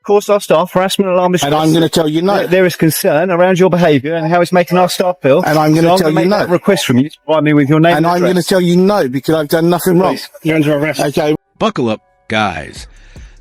course our staff, harassment, alarm, and I'm going to tell you no. There is concern around your behaviour and how it's making our staff feel. And I'm going to tell you no. Request from you to provide me with your name and I'm going to tell you no because I've done nothing wrong. You're under arrest. Okay. Buckle up, guys.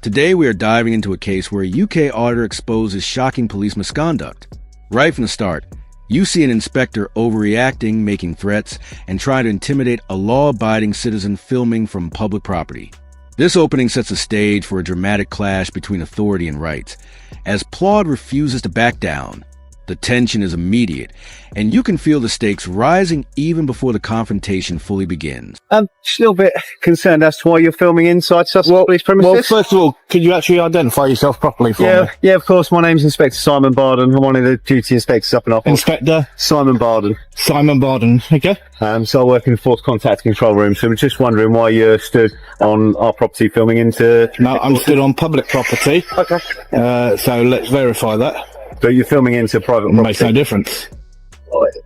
Today we are diving into a case where a UK auditor exposes shocking police misconduct. Right from the start, you see an inspector overreacting, making threats, and trying to intimidate a law-abiding citizen filming from public property. This opening sets the stage for a dramatic clash between authority and rights. As Plaud refuses to back down, the tension is immediate, and you can feel the stakes rising even before the confrontation fully begins. Just a little bit concerned as to why you're filming inside Sussex Police premises. Well, first of all, could you actually identify yourself properly for me? Yeah, of course. My name's Inspector Simon Barden. I'm one of the duty inspectors up in our Inspector? Simon Barden. Simon Barden, okay. So I work in the Fourth Contact Control Room, so we're just wondering why you're stood on our property filming into... No, I'm stood on public property. Okay. So let's verify that. But you're filming into private property? Makes no difference.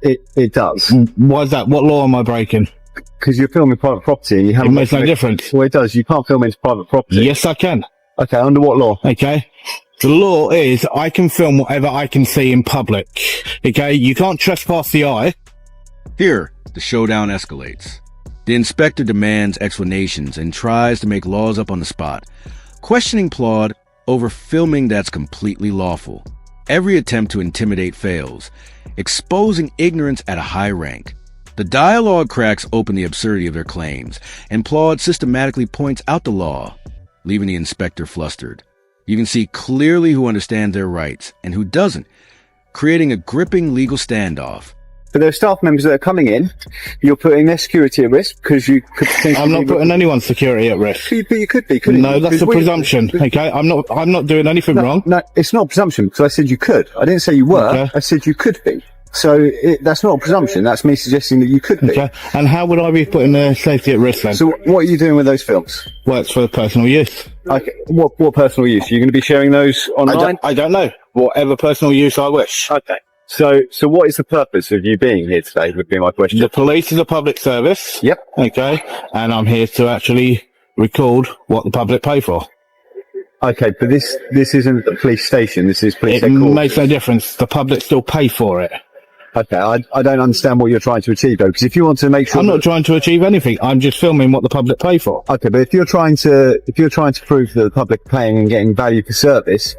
It does. Why is that? What law am I breaking? Because you're filming private property. It makes no difference. Well, it does. You can't film into private property. Yes, I can. Okay, under what law? Okay. The law is I can film whatever I can see in public. Okay, you can't trespass the eye. Here, the showdown escalates. The inspector demands explanations and tries to make laws up on the spot, questioning Plaud over filming that's completely lawful. Every attempt to intimidate fails, exposing ignorance at a high rank. The dialogue cracks open the absurdity of their claims, and Plaud systematically points out the law, leaving the inspector flustered. You can see clearly who understands their rights and who doesn't, creating a gripping legal standoff. But there are staff members that are coming in. You're putting their security at risk because you could potentially... I'm not putting anyone's security at risk. But you could be, couldn't you? No, that's a presumption, okay? I'm not doing anything wrong. No, it's not a presumption because I said you could. I didn't say you were. Okay. I said you could be. So that's not a presumption. That's me suggesting that you could be. Okay. And how would I be putting their safety at risk then? So what are you doing with those films? Well, it's for personal use. Okay. What personal use? Are you going to be sharing those online? I don't know. Whatever personal use I wish. Okay. So what is the purpose of you being here today would be my question. The police is a public service. Yep. Okay. And I'm here to actually record what the public pay for. Okay, but this isn't a police station. This is police headquarters. It makes no difference. The public still pay for it. Okay, I don't understand what you're trying to achieve though, because if you want to make sure... I'm not trying to achieve anything. I'm just filming what the public pay for. Okay, but if you're trying to prove that the public are paying and getting value for service,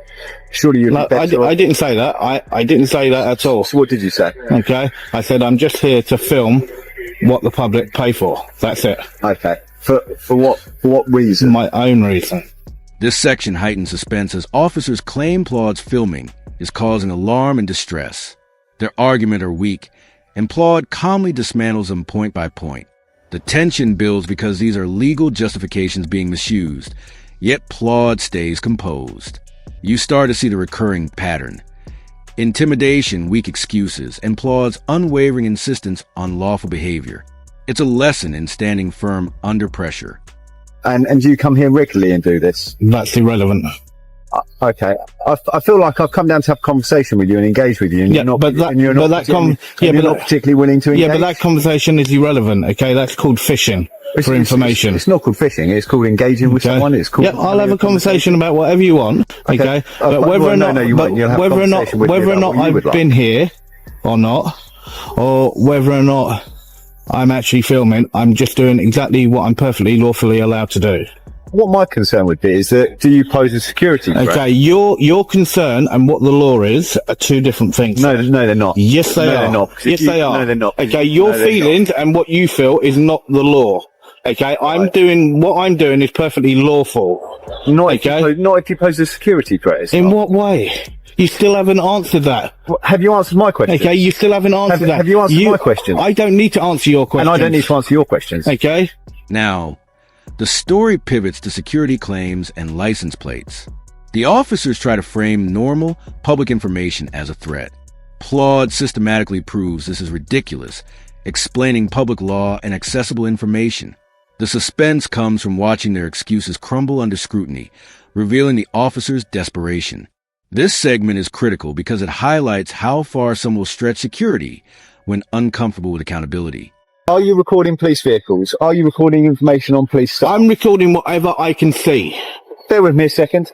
surely you'd be better... I didn't say that. I didn't say that at all. So what did you say? Okay, I said I'm just here to film what the public pay for. That's it. Okay, for what reason? My own reason. This section heightens suspense as officers claim Plaud's filming is causing alarm and distress. Their argument are weak, and Plaud calmly dismantles them point by point. The tension builds because these are legal justifications being misused, yet Plaud stays composed. You start to see the recurring pattern. Intimidation, weak excuses, and Plaud's unwavering insistence on lawful behavior. It's a lesson in standing firm under pressure. And do you come here regularly and do this? That's irrelevant. Okay, I feel like I've come down to have a conversation with you and engage with you, and you're not particularly willing to engage. Yeah, but that conversation is irrelevant. Okay, that's called fishing for information. It's not called fishing. It's called engaging with someone. It's called. Yeah, I'll have a conversation about whatever you want. Okay, but whether or not I've been here or not, or whether or not I'm actually filming, I'm just doing exactly what I'm perfectly lawfully allowed to do. What my concern would be is that, do you pose a security threat? Okay, your concern and what the law is are two different things. No, they're not. Yes, they are. They're not. Yes, they are. No, they're not. Okay, your feelings and what you feel is not the law. Okay, what I'm doing is perfectly lawful. Not if you pose a security threat. In what way? You still haven't answered that. Have you answered my question? Okay, you still haven't answered that. Have you answered my question? I don't need to answer your question. And I don't need to answer your questions. Okay. Now, the story pivots to security claims and license plates. The officers try to frame normal, public information as a threat. Plaud systematically proves this is ridiculous, explaining public law and accessible information. The suspense comes from watching their excuses crumble under scrutiny, revealing the officers' desperation. This segment is critical because it highlights how far some will stretch security when uncomfortable with accountability. Are you recording police vehicles? Are you recording information on police staff? I'm recording whatever I can see. Bear with me a second.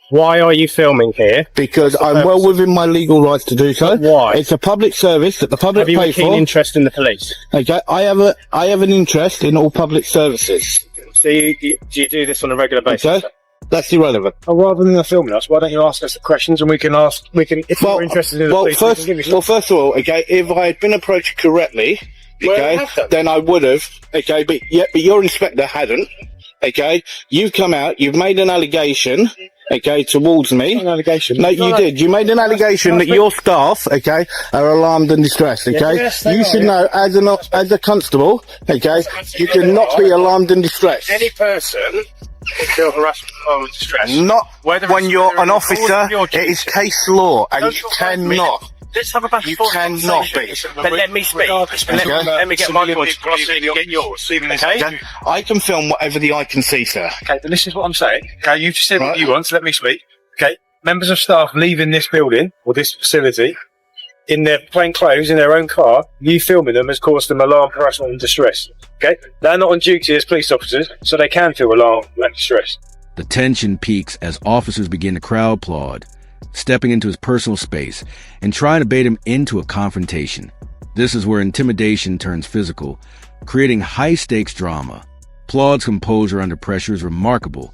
Why are you filming here? Because I'm well within my legal rights to do so. Why? It's a public service that the public Have you pay a keen for. interest in the police? Okay, I have an interest in all public services. Do you do this on a regular basis? Okay, that's irrelevant. Oh, rather than filming us, why don't you ask us the questions and if you're interested in the police, first of all, okay, if I had been approached correctly, okay, then I would have, okay, but your inspector hadn't, okay. You've come out, you've made an allegation, okay, towards me. An allegation? No, you did. You made an allegation that your staff, okay, are alarmed and distressed, okay. Yes, you should know, as a constable, okay, you cannot be alarmed and distressed. Any person can feel harassment or distress. Not when you're an officer. It is case law, and you cannot. Let's have a back. You cannot be. But let me speak. Let me get my point across and you get yours. Okay? I can film whatever the eye can see, sir. Okay, but this is what I'm saying. Okay, you just said what you want, so let me speak. Okay, members of staff leaving this building or this facility in their plain clothes in their own car, you filming them has caused them alarm, harassment and distress. Okay, they're not on duty as police officers, so they can feel alarm and distress. The tension peaks as officers begin to crowd applaud, stepping into his personal space and trying to bait him into a confrontation. This is where intimidation turns physical, creating high-stakes drama. Plaud's composure under pressure is remarkable,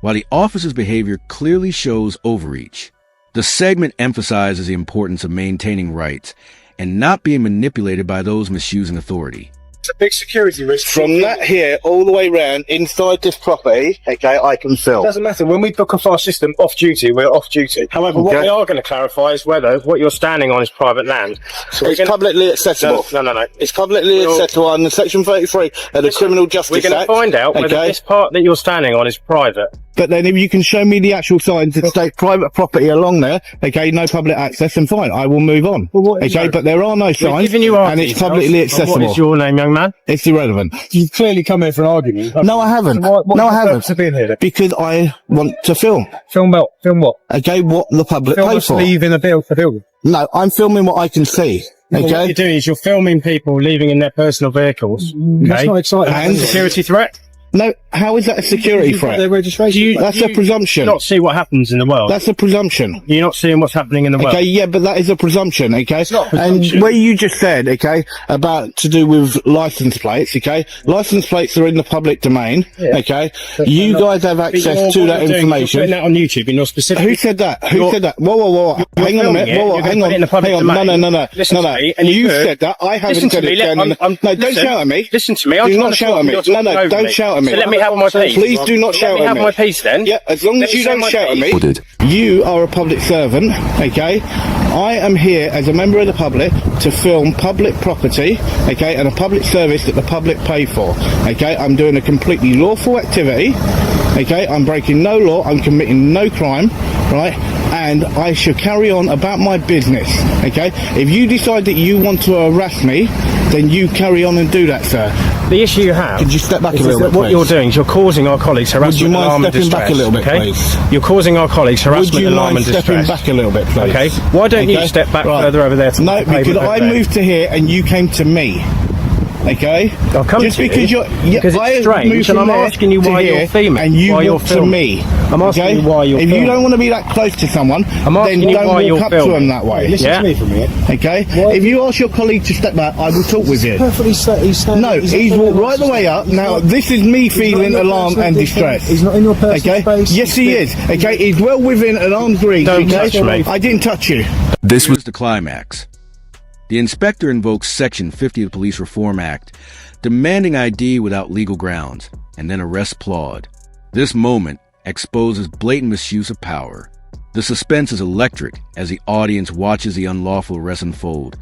while the officer's behavior clearly shows overreach. The segment emphasizes the importance of maintaining rights and not being manipulated by those misusing authority. It's a big security risk. From that here all the way round inside this property, okay, I can film. It doesn't matter. When we book off our system off duty, we're off duty. However, what we are going to clarify is whether what you're standing on is private land. So it's publicly accessible. No. It's publicly accessible under Section 33 of the Criminal Justice Act. We're going to find out whether this part that you're standing on is private. But then if you can show me the actual signs that state private property along there, okay, no public access, then fine, I will move on. Okay, but there are no signs, and it's publicly accessible. What is your name, young man? It's irrelevant. You've clearly come here for an argument. No, I haven't. No, I haven't. Being here, because I want to film. Film what? Film what? Okay, what the public pay for. Leaving a building. No, I'm filming what I can see. Okay. What you're doing is you're filming people leaving in their personal vehicles. That's not exciting. And security threat? No, how is that a security threat? Their registration. That's a presumption. You not see what happens in the world. That's a presumption. You're not seeing what's happening in the world. Okay, yeah, but that is a presumption, okay? It's not a presumption. And where you just said, okay, about to do with license plates, okay? License plates are in the public domain, okay? You guys have access to that information. You're putting that on YouTube in your specific... Who said that? Who said that? Whoa. Hang on a minute. Hang on. No. Listen to me. And you said that. I haven't said it. No, don't shout at me. Listen to me. Do not shout at me. No, don't shout at me. So let me have my piece. Please do not shout at me. Let me have my piece then. Yeah, as long as you don't shout at me. You are a public servant, okay? I am here as a member of the public to film public property, okay, and a public service that the public pay for, okay? I'm doing a completely lawful activity, okay? I'm breaking no law, I'm committing no crime, right? And I shall carry on about my business, okay? If you decide that you want to harass me, then you carry on and do that, sir. The issue you have... Could you step back a little bit, What please? you're doing is you're causing our colleagues harassment, alarm and distress. Would you mind stepping back a little bit, please? You're causing our colleagues harassment, alarm and distress. Would you mind stepping back a little bit, please? Okay. Why don't you step back further over there? No, because I moved to here and you came to me. Okay? I'll come just to because you. Because it's strange, and I'm asking you why you're filming. And you walk to me. I'm asking you why you're filming. If you don't want to be that close to someone, then don't walk up to them that way. Listen to me for a minute. Okay? If you ask your colleague to step back, I will talk with you. No, he's walked right the way up. Now, this is me feeling alarm and distress. He's not in your personal space. Yes, he is. Okay? He's well within an arm's reach. Don't touch me. I didn't touch you. This was the climax. The inspector invokes Section 50 of the Police Reform Act, demanding ID without legal grounds, and then arrests Plaud. This moment exposes blatant misuse of power. The suspense is electric as the audience watches the unlawful arrest unfold,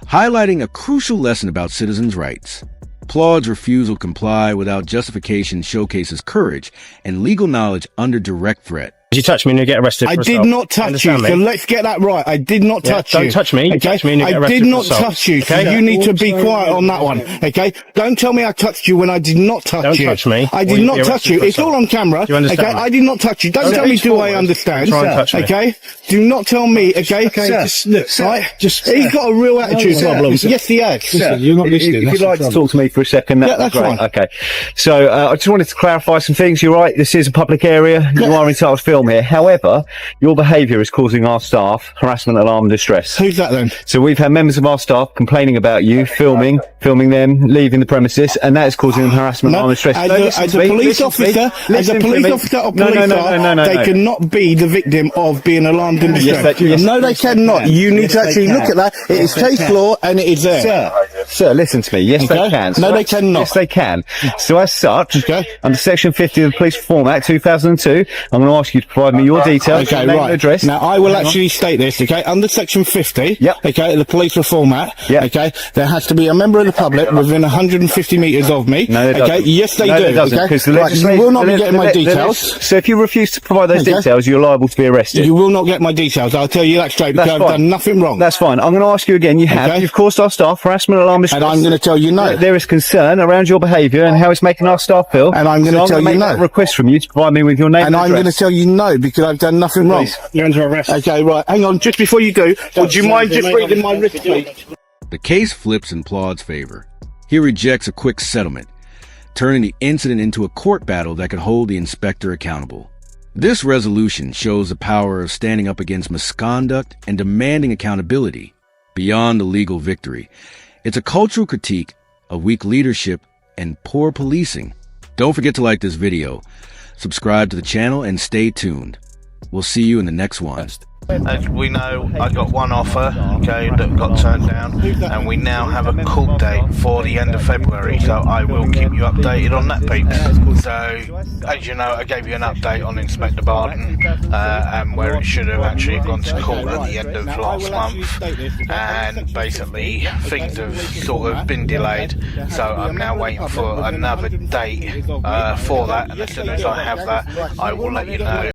highlighting a crucial lesson about citizens' rights. Plaud's refusal to comply without justification showcases courage and legal knowledge under direct threat. Did you touch me and you get arrested? I did not touch you, so let's get that right. I did not touch you. Don't touch me. Okay? Touch me and you get arrested. I did not touch you, so you need to be quiet on that one. Okay? Don't tell me I touched you when I did not touch you. Don't touch me. I did not touch you. It's all on camera. Do you understand? Okay? I did not touch you. Don't tell me, do I understand? Try and touch me. Okay? Do not tell me, okay? Okay, He's got a real attitude problem. Yes, he has. You're not listening. If you'd like to talk to me for a second, that's great. fine. Okay. So, I just wanted to clarify some things. You're right. This is a public area. You are entitled to film film here. However, your behaviour is causing our staff harassment, alarm and distress. Who's that then? So we've had members of our staff complaining about you, filming them, leaving the premises, and that is causing them harassment, alarm and distress. As a police officer or police they cannot be the victim of being alarmed and distressed. No, they cannot. You need to actually look at that. It is case law and it is there. Sir, listen to me. Yes, they can. No, they cannot. Yes, they can. So as such, under Section 50 of the Police Reform Act 2002, I'm going to ask you to provide me your details, name and address. Now, I will actually state this, under Section 50, the Police Reform Act, there has to be a member of the public within 150 metres of me. No, they doesn't. Yes, they no, do. It doesn't, you will not be getting my details. So if you refuse to provide those details, you're liable to be arrested. You will not get my details. I'll tell you that straight, because I've done nothing wrong. That's fine. I'm going to ask you again. You've caused our staff harassment, alarm, distress. And I'm going to tell you no. There is concern around your behaviour and how it's making our staff feel. And I'm going to tell you no. Request from you to provide me with your name and I'm going to tell you no, because I've done nothing wrong. You're under arrest. Okay, right. Hang on. Just before you do, would you mind just reading my written plea? The case flips in Plaud's favor. He rejects a quick settlement, turning the incident into a court battle that could hold the inspector accountable. This resolution shows the power of standing up against misconduct and demanding accountability beyond the legal victory. It's a cultural critique of weak leadership and poor policing. Don't forget to like this video, subscribe to the channel, and stay tuned. We'll see you in the next one. As we know, I got one offer, that got turned down, and we now have a court date for the end of February, so I will keep you updated on that, peeps. So, as you know, I gave you an update on Inspector Barton, and where it should have actually gone to court at the end of last month, and basically things have sort of been delayed, so I'm now waiting for another date for that, and as soon as I have that, I will let you know.